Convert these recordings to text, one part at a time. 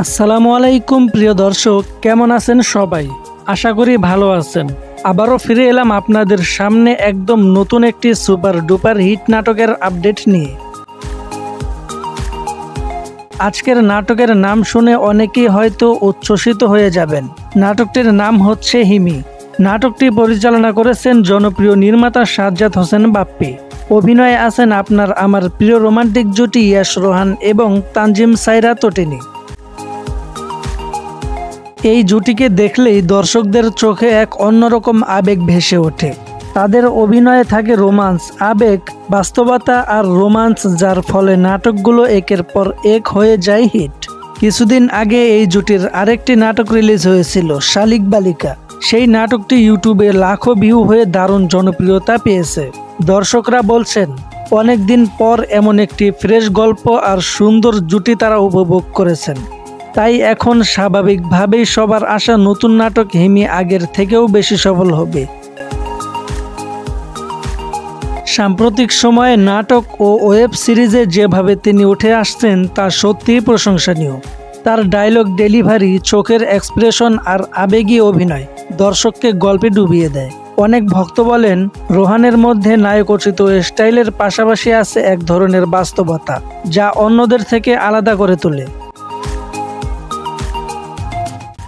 আসসালামু আলাইকুম প্রিয় দর্শক, কেমন আছেন সবাই? আশা করি ভালো আছেন। আবারও ফিরে এলাম আপনাদের সামনে একদম নতুন একটি সুপার ডুপার হিট নাটকের আপডেট নিয়ে। আজকের নাটকের নাম শুনে অনেকেই হয়তো উচ্ছ্বসিত হয়ে যাবেন। নাটকটির নাম হচ্ছে হিমি। নাটকটি পরিচালনা করেছেন জনপ্রিয় নির্মাতা সাজ্জাদ হোসেন বাপ্পি। অভিনয়ে আছেন আপনার আমার প্রিয় রোমান্টিক জুটি ইয়াশ রোহান এবং তানজিম সাইরা তটিনী। এই জুটিকে দেখলেই দর্শকদের চোখে এক অন্যরকম আবেগ ভেসে ওঠে। তাদের অভিনয়ে থাকে রোমান্স, আবেগ, বাস্তবতা আর রোমান্স, যার ফলে নাটকগুলো একের পর এক হয়ে যায় হিট। কিছুদিন আগে এই জুটির আরেকটি নাটক রিলিজ হয়েছিল, শালিক বালিকা। সেই নাটকটি ইউটিউবে লাখো ভিউ হয়ে দারুণ জনপ্রিয়তা পেয়েছে। দর্শকরা বলছেন অনেক দিন পর এমন একটি ফ্রেশ গল্প আর সুন্দর জুটি তারা উপভোগ করেছেন। তাই এখন স্বাভাবিকভাবেই সবার আশা নতুন নাটক হিমি আগের থেকেও বেশি সফল হবে। সাম্প্রতিক সময়ে নাটক ও ওয়েব সিরিজে যেভাবে তিনি উঠে আসছেন তা সত্যিই প্রশংসনীয়। তার ডায়লগ ডেলিভারি, চোখের এক্সপ্রেশন আর আবেগী অভিনয় দর্শককে গল্পে ডুবিয়ে দেয়। অনেক ভক্ত বলেন রোহানের মধ্যে নায়কোচিত স্টাইলের পাশাপাশি আছে এক ধরনের বাস্তবতা, যা অন্যদের থেকে আলাদা করে তোলে।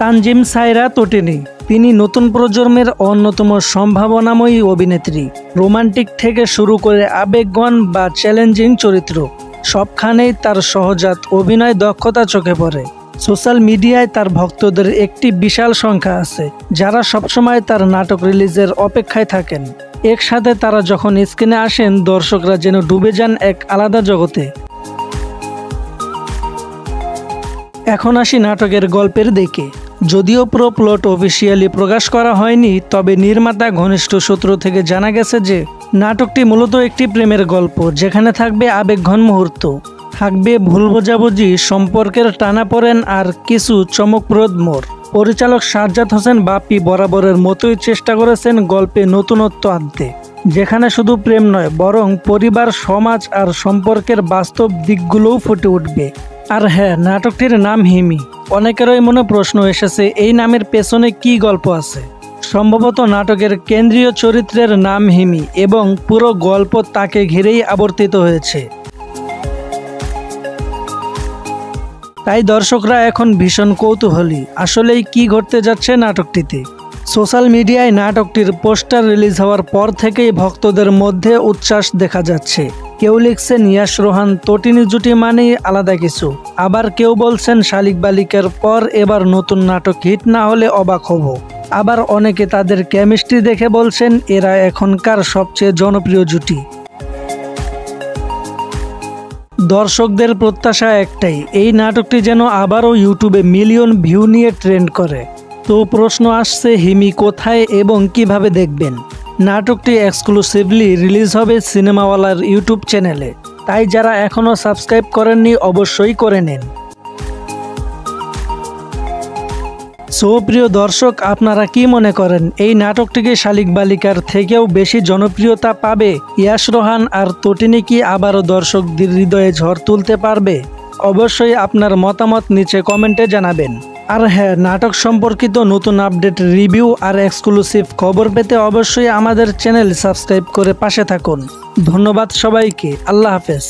তানজিম সাইরা তটিনী, তিনি নতুন প্রজন্মের অন্যতম সম্ভাবনাময়ী অভিনেত্রী। রোমান্টিক থেকে শুরু করে আবেগঘন বা চ্যালেঞ্জিং চরিত্র, সবখানেই তার সহজাত অভিনয় দক্ষতা চোখে পড়ে। সোশ্যাল মিডিয়ায় তার ভক্তদের একটি বিশাল সংখ্যা আছে, যারা সবসময় তার নাটক রিলিজের অপেক্ষায় থাকেন। একসাথে তারা যখন স্ক্রিনে আসেন, দর্শকরা যেন ডুবে যান এক আলাদা জগতে। এখন আসি নাটকের গল্পের দিকে। যদিও পুরো প্লট অফিসিয়ালি প্রকাশ করা হয়নি, তবে নির্মাতা ঘনিষ্ঠ সূত্র থেকে জানা গেছে যে নাটকটি মূলত একটি প্রেমের গল্প, যেখানে থাকবে আবেগঘন মুহূর্ত, থাকবে ভুল বোঝাবুঝি, সম্পর্কের টানাপোড়েন আর কিছু চমকপ্রদ মোড়। পরিচালক সাজ্জাদ হোসেন বাপ্পি বরাবরের মতোই চেষ্টা করেছেন গল্পে নতুনত্ব আনতে, যেখানে শুধু প্রেম নয় বরং পরিবার, সমাজ আর সম্পর্কের বাস্তব দিকগুলোও ফুটে উঠবে। আর হ্যাঁ, নাটকটির নাম হিমি। অনেকেরই মনে প্রশ্ন এসেছে এই নামের পেছনে কি গল্প আছে। সম্ভবত নাটকের কেন্দ্রীয় চরিত্রের নাম হিমি এবং পুরো গল্প তাকে ঘিরেই আবর্তিত হয়েছে। তাই দর্শকরা এখন ভীষণ কৌতূহলী, আসলেই কি ঘটতে যাচ্ছে নাটকটিতে। সোশ্যাল মিডিয়ায় নাটকটির পোস্টার রিলিজ হওয়ার পর থেকেই ভক্তদের মধ্যে উচ্ছ্বাস দেখা যাচ্ছে। কেউ লিখছেন ইয়াশ রোহান তটিনী জুটি মানেই আলাদা কিছু, আবার কেউ বলছেন শালিক বালিকার পর এবার নতুন নাটক হিট না হলে অবাক হব। আবার অনেকে তাদের কেমিস্ট্রি দেখে বলছেন এরা এখনকার সবচেয়ে জনপ্রিয় জুটি। দর্শকদের প্রত্যাশা একটাই, এই নাটকটি যেন আবারও ইউটিউবে মিলিয়ন ভিউ নিয়ে ট্রেন্ড করে। তো প্রশ্ন আসছে, হিমি কোথায় এবং কিভাবে দেখবেন? নাটকটি এক্সক্লুসিভলি রিলিজ হবে সিনেমাওয়ালার ইউটিউব চ্যানেলে, তাই যারা এখনও সাবস্ক্রাইব করেননি অবশ্যই করে নিন। সো প্রিয় দর্শক, আপনারা কি মনে করেন এই নাটকটিকে শালিক বালিকার থেকেও বেশি জনপ্রিয়তা পাবে? ইয়াশ রোহান আর তটিনী কি আবারও দর্শকদের হৃদয়ে ঝড় তুলতে পারবে? অবশ্যই আপনার মতামত নিচে কমেন্টে জানাবেন। আর হ্যাঁ, নাটক সম্পর্কিত নতুন আপডেট, রিভিউ আর এক্সক্লুসিভ খবর পেতে অবশ্যই আমাদের চ্যানেল সাবস্ক্রাইব করে পাশে থাকুন। ধন্যবাদ সবাইকে। আল্লাহ হাফেজ।